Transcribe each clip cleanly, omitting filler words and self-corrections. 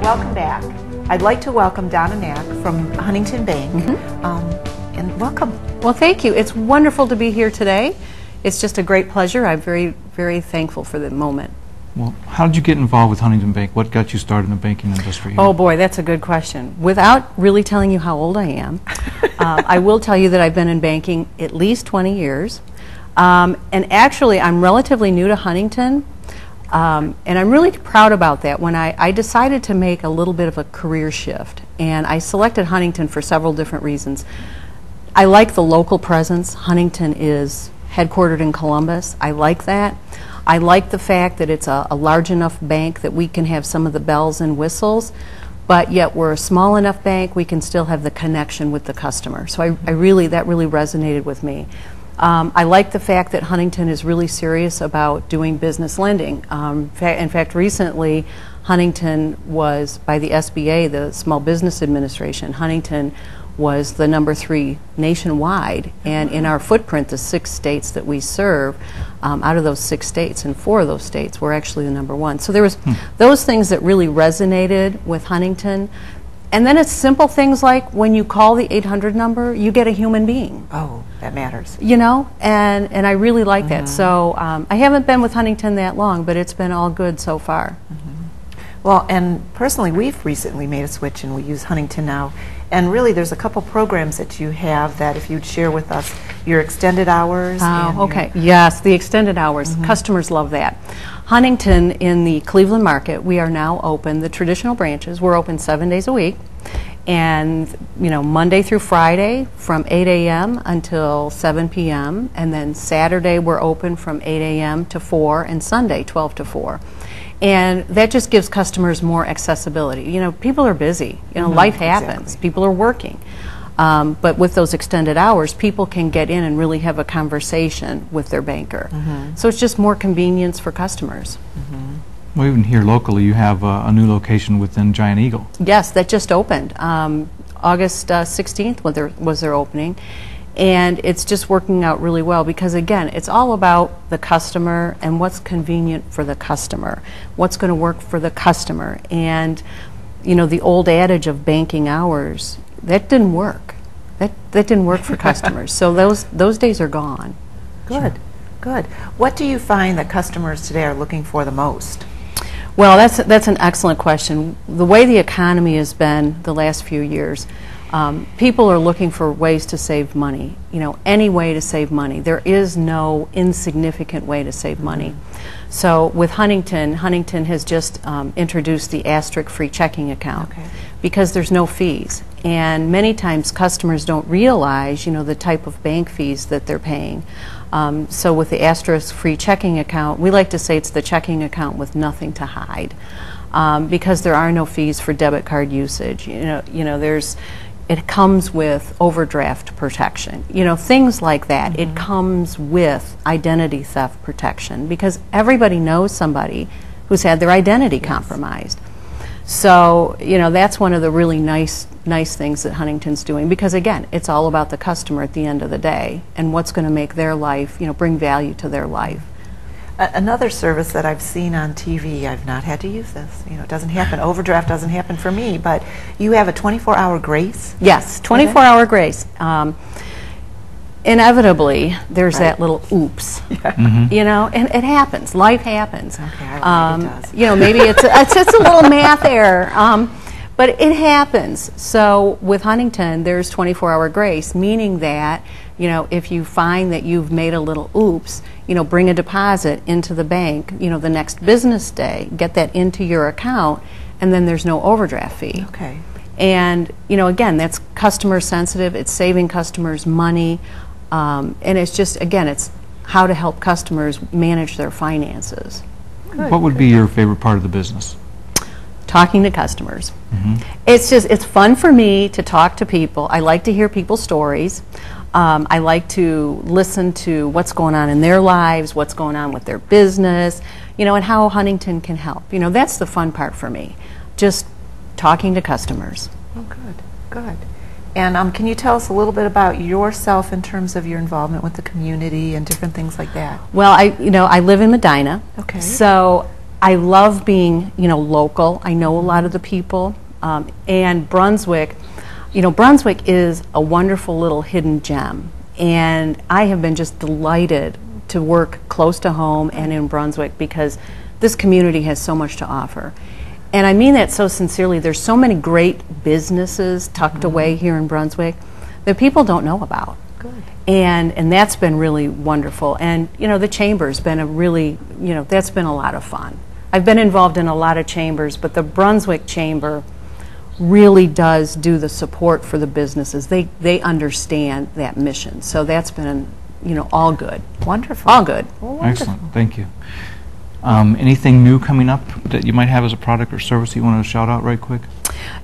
welcome back. I'd like to welcome Donna Knack from Huntington Bank. And welcome. Well, thank you. It's wonderful to be here today. It's just a great pleasure. I'm very, very thankful for the moment. Well, how did you get involved with Huntington Bank? What got you started in the banking industry here? Oh boy, that's a good question. Without really telling you how old I am, I will tell you that I've been in banking at least 20 years. And actually, I'm relatively new to Huntington. And I'm really proud about that. When I decided to make a little bit of a career shift, and I selected Huntington for several different reasons. I like the local presence. Huntington is headquartered in Columbus. I like that. I like the fact that it's a large enough bank that we can have some of the bells and whistles, but yet we're a small enough bank we can still have the connection with the customer. So that really resonated with me. I like the fact that Huntington is really serious about doing business lending. In fact, recently Huntington was, by the SBA, the Small Business Administration, Huntington was the #3 nationwide, and in our footprint, the 6 states that we serve, out of those 6 states, and 4 of those states, we're actually the #1. So there was those things that really resonated with Huntington. And then it's simple things like when you call the 800 number, you get a human being. Oh, that matters. You know, and I really like that. So I haven't been with Huntington that long, but it's been all good so far. Well, and personally, we've recently made a switch and we use Huntington now. And really, there's a couple programs that you have that if you'd share with us, your extended hours. Oh, okay. Yes, the extended hours. Customers love that. Huntington, in the Cleveland market, we are now open, the traditional branches, we're open 7 days a week. And, you know, Monday through Friday from 8 a.m. until 7 p.m. And then Saturday we're open from 8 a.m. to 4, and Sunday 12 to 4. And that just gives customers more accessibility. You know, people are busy. You know, life happens. Exactly. People are working. But with those extended hours, people can get in and really have a conversation with their banker. So it's just more convenience for customers. Well, even here locally, you have a new location within Giant Eagle. Yes, that just opened. August 16th was their opening. And it's just working out really well because, again, it's all about the customer and what's convenient for the customer, what's going to work for the customer. And, you know, the old adage of banking hours, that didn't work. That didn't work for customers. So those days are gone. Good, good. What do you find that customers today are looking for the most? Well, that's an excellent question. The way the economy has been the last few years, people are looking for ways to save money, you know, any way to save money. There is no insignificant way to save money. So with Huntington has just introduced the asterisk free checking account because there's no fees. And many times customers don't realize, you know, the type of bank fees that they're paying. So with the asterisk free checking account, we like to say it's the checking account with nothing to hide because there are no fees for debit card usage. You know, it comes with overdraft protection, you know, things like that. It comes with identity theft protection because everybody knows somebody who's had their identity compromised. So, you know, that's one of the really nice things that Huntington's doing because, again, it's all about the customer at the end of the day and what's going to make their life, you know, bring value to their life. Another service that I've seen on TV, I've not had to use this. You know, it doesn't happen. Overdraft doesn't happen for me, but you have a 24-hour grace? Yes, 24-hour grace. Inevitably, there's that little oops, you know, and it happens. Life happens. Okay, I believe it does. You know, maybe it's a little math error, but it happens. So with Huntington, there's 24-hour grace, meaning that, you know, if you find that you've made a little oops, you know, bring a deposit into the bank, you know, the next business day, get that into your account, and then there's no overdraft fee. Okay. And, you know, again, that's customer sensitive. It's saving customers money. And it's just, again, it's how to help customers manage their finances. Good, What would be your favorite part of the business? Talking to customers. It's fun for me to talk to people. I like to hear people's stories. I like to listen to what's going on in their lives, what's going on with their business, you know, and how Huntington can help. You know, that's the fun part for me, just talking to customers. Oh, good, good. And can you tell us a little bit about yourself in terms of your involvement with the community and different things like that? Well, I live in Medina. Okay. So I love being, local. I know a lot of the people. And Brunswick, Brunswick is a wonderful little hidden gem. And I have been just delighted to work close to home and in Brunswick because this community has so much to offer. And I mean that so sincerely. There's so many great businesses tucked away here in Brunswick that people don't know about. Good. And that's been really wonderful. And, the chamber's been a really, that's been a lot of fun. I've been involved in a lot of chambers, but the Brunswick Chamber really does do the support for the businesses. They understand that mission. So that's been, all good. Wonderful. All good. Well, wonderful. Excellent, thank you. Anything new coming up that you might have as a product or service you want to shout out right quick?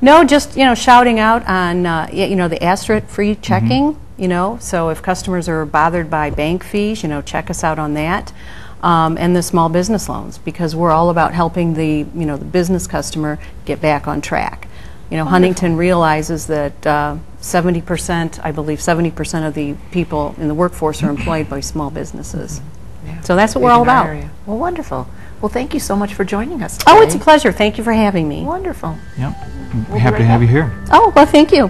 No, just, shouting out on, the asset-free checking, so if customers are bothered by bank fees, check us out on that. And the small business loans, because we're all about helping the business customer get back on track. Huntington realizes that 70%, I believe 70% of the people in the workforce are employed by small businesses. Yeah. So that's what we're all about. Well, wonderful. Well, thank you so much for joining us today. Oh, it's a pleasure. Thank you for having me. Wonderful. Yep, We'll be happy right to have back. you here. Oh, well, thank you.